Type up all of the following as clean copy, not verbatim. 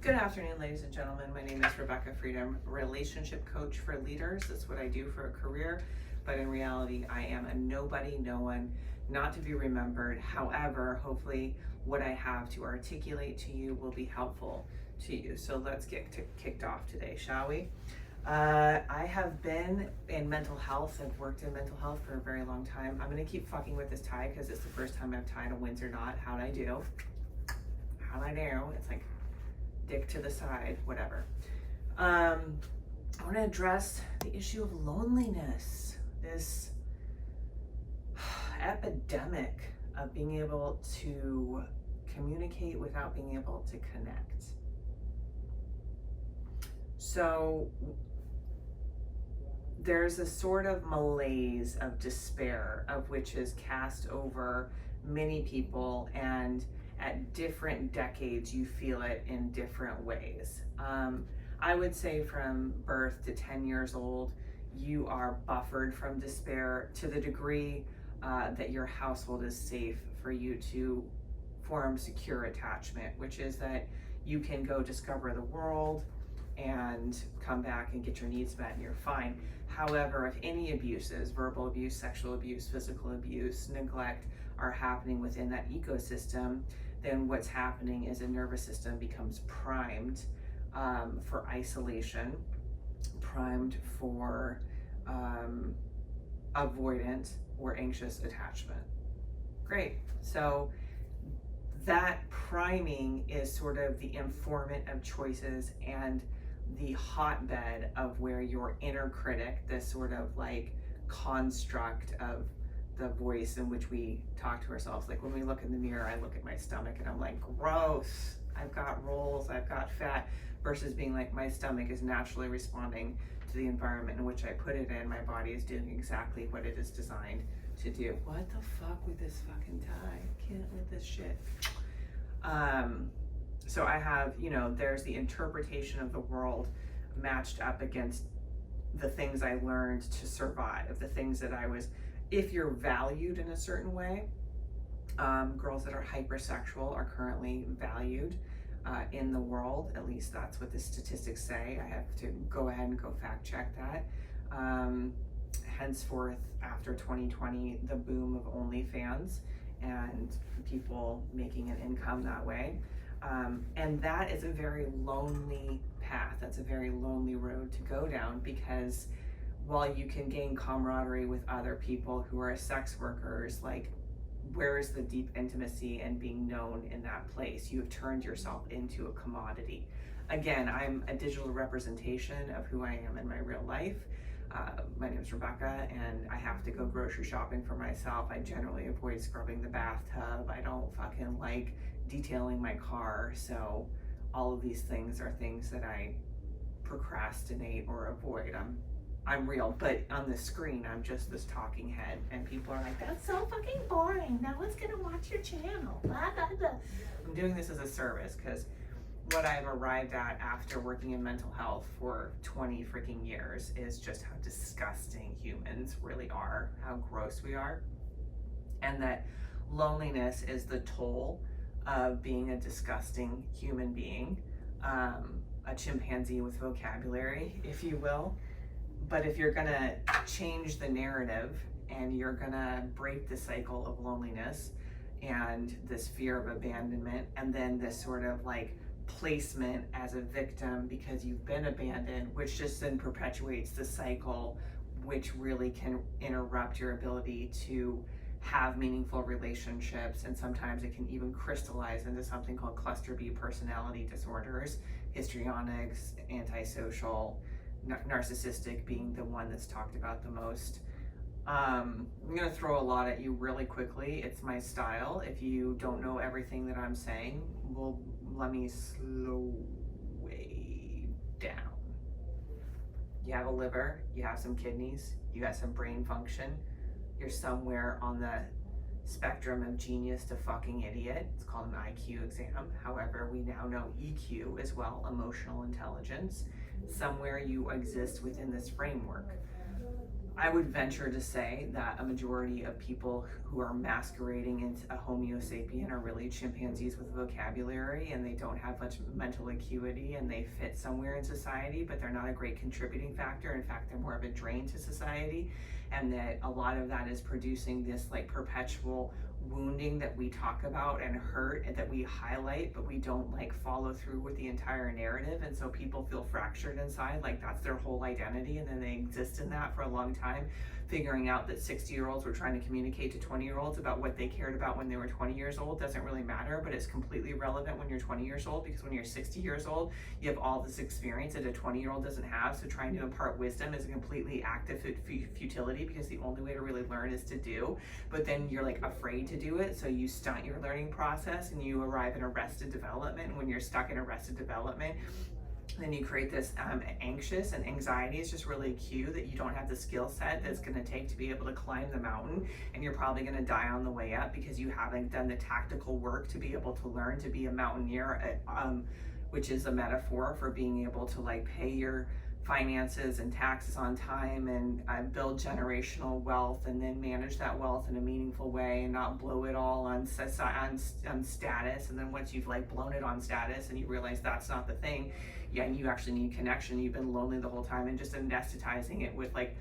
Good afternoon, ladies and gentlemen. My name is Rebekah Freedom, relationship coach for leaders. That's what I do for a career, but in reality, I am a nobody, no one, not to be remembered. However, hopefully what I have to articulate to you will be helpful to you. So let's get kicked off today, shall we? I have been in mental health. I've worked in mental health for a very long time. I'm gonna keep fucking with this tie because it's the first time I've tied a Windsor knot. How'd I do? It's like dick to the side, whatever. I want to address the issue of loneliness, this epidemic of being able to communicate without being able to connect. So there's a sort of malaise of despair of which is cast over many people, and at different decades you feel it in different ways. I would say from birth to 10 years old, you are buffered from despair to the degree that your household is safe for you to form secure attachment, which is that you can go discover the world and come back and get your needs met and you're fine. However, if any abuses, verbal abuse, sexual abuse, physical abuse, neglect are happening within that ecosystem, then what's happening is a nervous system becomes primed for isolation, primed for avoidant or anxious attachment. Great. So that priming is sort of the informant of choices and the hotbed of where your inner critic, this sort of like construct of the voice in which we talk to ourselves. Like when we look in the mirror, I look at my stomach and I'm like, gross, I've got rolls, I've got fat, versus being like, my stomach is naturally responding to the environment in which I put it in. My body is doing exactly what it is designed to do. What the fuck with this fucking tie? I can't with this shit. So I have, there's the interpretation of the world matched up against the things I learned to survive, the things that I was, if you're valued in a certain way, girls that are hypersexual are currently valued in the world. At least that's what the statistics say. I have to go ahead and go fact check that. Henceforth, after 2020, the boom of OnlyFans and people making an income that way. And that is a very lonely path. That's a very lonely road to go down, because while you can gain camaraderie with other people who are sex workers, like, where is the deep intimacy and being known in that place? You have turned yourself into a commodity. Again, I'm a digital representation of who I am in my real life. My name is Rebekah, and I have to go grocery shopping for myself. I generally avoid scrubbing the bathtub. I don't fucking like detailing my car. So all of these things are things that I procrastinate or avoid. I'm real, but on the screen, I'm just this talking head, and people are like, that's so fucking boring. Now let's get to watch your channel. Blah, blah, blah. I'm doing this as a service, because what I've arrived at after working in mental health for 20 freaking years is just how disgusting humans really are, how gross we are, and that loneliness is the toll of being a disgusting human being, a chimpanzee with vocabulary, if you will. But if you're gonna change the narrative and you're gonna break the cycle of loneliness and this fear of abandonment, and then this sort of like placement as a victim because you've been abandoned, which just then perpetuates the cycle, which really can interrupt your ability to have meaningful relationships, and sometimes it can even crystallize into something called cluster B personality disorders, histrionics, antisocial, narcissistic being the one that's talked about the most. I'm gonna throw a lot at you really quickly. It's my style. If you don't know everything that I'm saying, well, let me slow way down. You have a liver, you have some kidneys, you got some brain function. You're somewhere on the spectrum of genius to fucking idiot. It's called an IQ exam. However, we now know EQ as well, emotional intelligence. Somewhere you exist within this framework. I would venture to say that a majority of people who are masquerading into a Homo sapien are really chimpanzees with vocabulary, and they don't have much mental acuity, and they fit somewhere in society, but they're not a great contributing factor. In fact, they're more of a drain to society, and that a lot of that is producing this like perpetual wounding that we talk about and hurt and that we highlight, but we don't like follow through with the entire narrative. And so people feel fractured inside, like that's their whole identity, and then they exist in that for a long time, figuring out that 60-year-olds were trying to communicate to 20-year-olds about what they cared about when they were 20 years old doesn't really matter, but it's completely relevant when you're 20 years old, because when you're 60 years old, you have all this experience that a 20-year-old doesn't have. So trying to impart wisdom is a completely active futility, because the only way to really learn is to do, but then you're like afraid to do it, so you stunt your learning process and you arrive in arrested development. And when you're stuck in arrested development, then you create this anxious, and anxiety is just really a cue that you don't have the skill set that's going to take to be able to climb the mountain, and you're probably going to die on the way up because you haven't done the tactical work to be able to learn to be a mountaineer, which is a metaphor for being able to like pay your finances and taxes on time, and build generational wealth, and then manage that wealth in a meaningful way and not blow it all on status. And then once you've like blown it on status and you realize that's not the thing, yeah, you actually need connection. You've been lonely the whole time and just anesthetizing it with like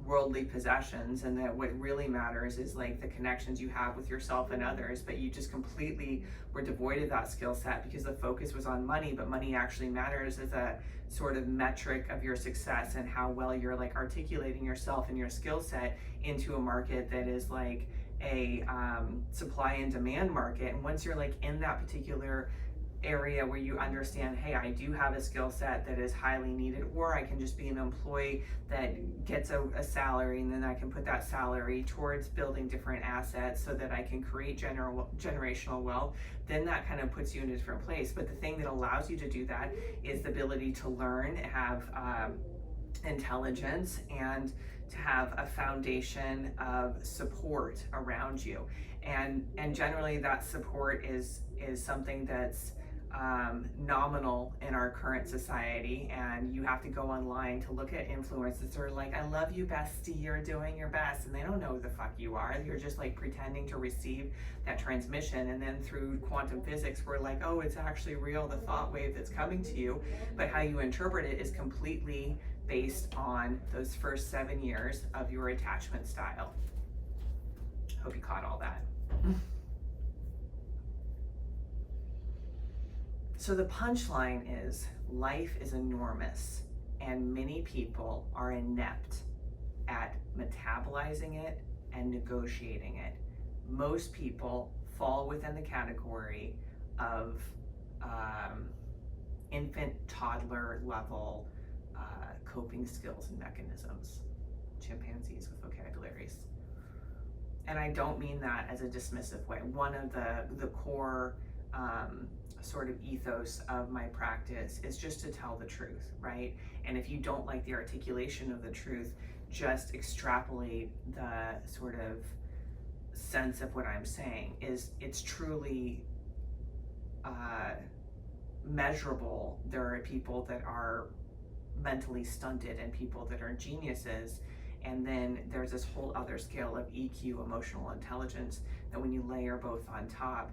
worldly possessions, and that what really matters is like the connections you have with yourself and others. But you just completely were devoid of that skill set because the focus was on money. But money actually matters as a sort of metric of your success and how well you're like articulating yourself and your skill set into a market that is like a supply and demand market. And once you're like in that particular area where you understand, hey, I do have a skill set that is highly needed, or I can just be an employee that gets a salary, and then I can put that salary towards building different assets so that I can create generational wealth, then that kind of puts you in a different place. But the thing that allows you to do that is the ability to learn, have intelligence, and to have a foundation of support around you. And generally that support is something that's nominal in our current society, and you have to go online to look at influencers that are like, I love you, bestie, you're doing your best, and they don't know who the fuck you are. You're just like pretending to receive that transmission, and then through quantum physics we're like, oh, it's actually real, the thought wave that's coming to you. But how you interpret it is completely based on those first 7 years of your attachment style. Hope you caught all that. So the punchline is, life is enormous, and many people are inept at metabolizing it and negotiating it. Most people fall within the category of infant, toddler level coping skills and mechanisms, chimpanzees with vocabularies. And I don't mean that as a dismissive way. One of the core sort of ethos of my practice is just to tell the truth, right? And if you don't like the articulation of the truth, just extrapolate the sort of sense of what I'm saying. It's truly measurable. There are people that are mentally stunted and people that are geniuses, and then there's this whole other scale of EQ, emotional intelligence, that when you layer both on top,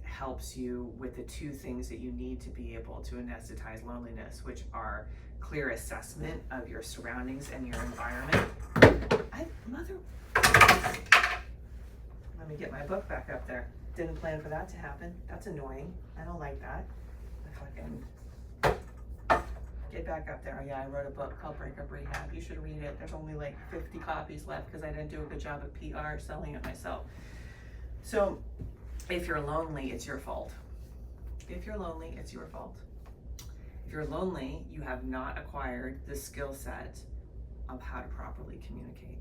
helps you with the two things that you need to be able to anesthetize loneliness, which are clear assessment of your surroundings and your environment. Let me get my book back up there. Didn't plan for that to happen. That's annoying. I don't like that. Get back up there. Oh yeah, I wrote a book called Breakup Rehab. You should read it. There's only like 50 copies left because I didn't do a good job of PR selling it myself. So if you're lonely, it's your fault. If you're lonely, it's your fault. If you're lonely, you have not acquired the skill set of how to properly communicate.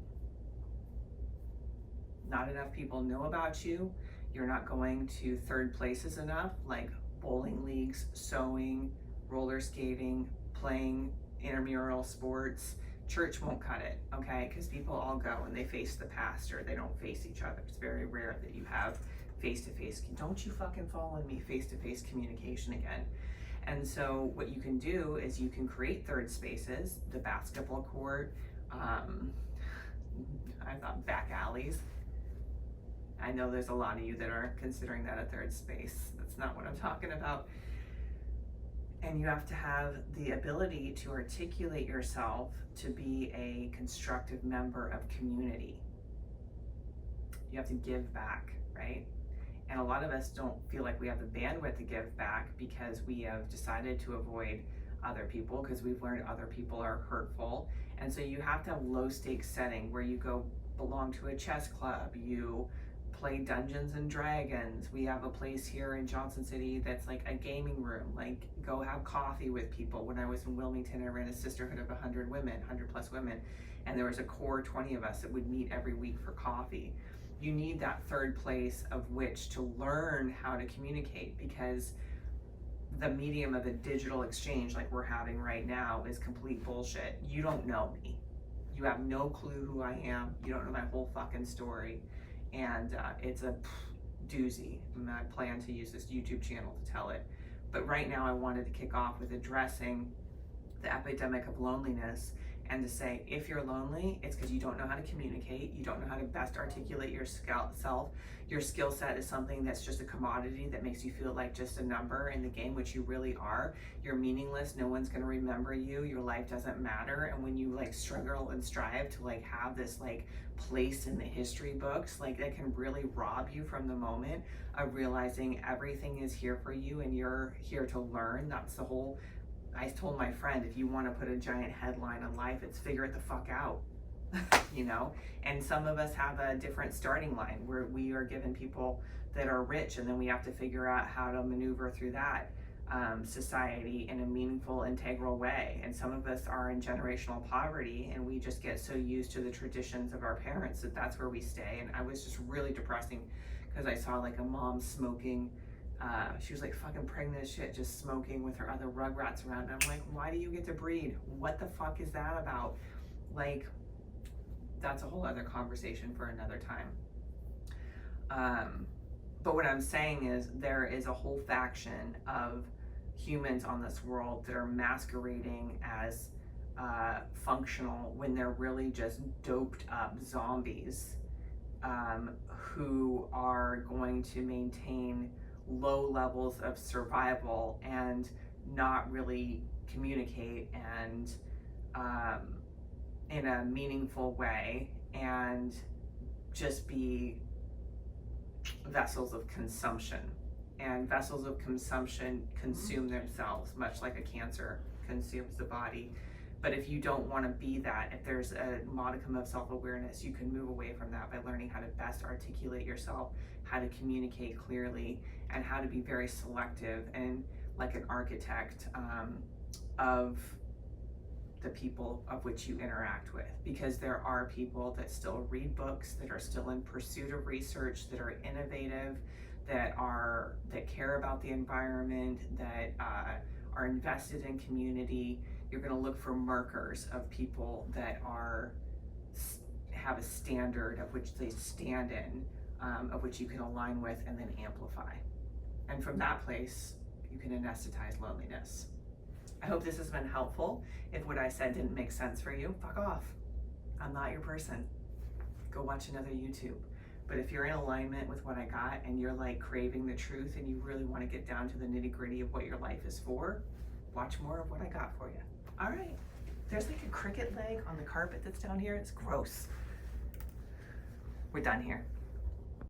Not enough people know about you. You're not going to third places enough, like bowling leagues, sewing, roller skating, playing intramural sports. Church won't cut it, okay? Because people all go and they face the pastor. They don't face each other. It's very rare that you have face-to-face, don't you fucking follow me, face-to-face communication again. And so what you can do is you can create third spaces, the basketball court, I thought back alleys. I know there's a lot of you that are considering that a third space. That's not what I'm talking about. And you have to have the ability to articulate yourself to be a constructive member of community. You have to give back, right? And a lot of us don't feel like we have the bandwidth to give back because we have decided to avoid other people because we've learned other people are hurtful. And so you have to have low stakes setting where you go belong to a chess club, you play Dungeons and Dragons. We have a place here in Johnson City that's like a gaming room, like go have coffee with people. When I was in Wilmington, I ran a sisterhood of 100 women, 100 plus women, and there was a core 20 of us that would meet every week for coffee. You need that third place of which to learn how to communicate, because the medium of a digital exchange like we're having right now is complete bullshit. You don't know me. You have no clue who I am. You don't know my whole fucking story. And it's a doozy. And I plan to use this YouTube channel to tell it. But right now I wanted to kick off with addressing the epidemic of loneliness, and to say, if you're lonely, it's because you don't know how to communicate, you don't know how to best articulate yourself. Your skill set is something that's just a commodity that makes you feel like just a number in the game, which you really are. You're meaningless, no one's gonna remember you, your life doesn't matter. And when you like struggle and strive to like have this like place in the history books, like that can really rob you from the moment of realizing everything is here for you and you're here to learn. That's the whole, I told my friend, if you want to put a giant headline on life, it's figure it the fuck out, you know? And some of us have a different starting line where we are given people that are rich, and then we have to figure out how to maneuver through that society in a meaningful, integral way. And some of us are in generational poverty, and we just get so used to the traditions of our parents that that's where we stay. And I was just really depressing because I saw like a mom smoking. She was like fucking pregnant as shit, just smoking with her other rugrats around. And I'm like, why do you get to breed? What the fuck is that about? Like, that's a whole other conversation for another time. But what I'm saying is there is a whole faction of humans on this world that are masquerading as functional when they're really just doped up zombies who are going to maintain low levels of survival and not really communicate and in a meaningful way, and just be vessels of consumption. And vessels of consumption consume themselves, much like a cancer consumes the body. But if you don't want to be that, if there's a modicum of self-awareness, you can move away from that by learning how to best articulate yourself, how to communicate clearly, and how to be very selective and like an architect of the people of which you interact with. Because there are people that still read books, that are still in pursuit of research, that are innovative, that care about the environment, that are invested in community. You're going to look for markers of people that have a standard of which they stand in, of which you can align with and then amplify. And from that place, you can anesthetize loneliness. I hope this has been helpful. If what I said didn't make sense for you, fuck off. I'm not your person. Go watch another YouTube. But if you're in alignment with what I got and you're like craving the truth and you really want to get down to the nitty-gritty of what your life is for, watch more of what I got for you. All right. There's like a cricket leg on the carpet that's down here. It's gross. We're done here.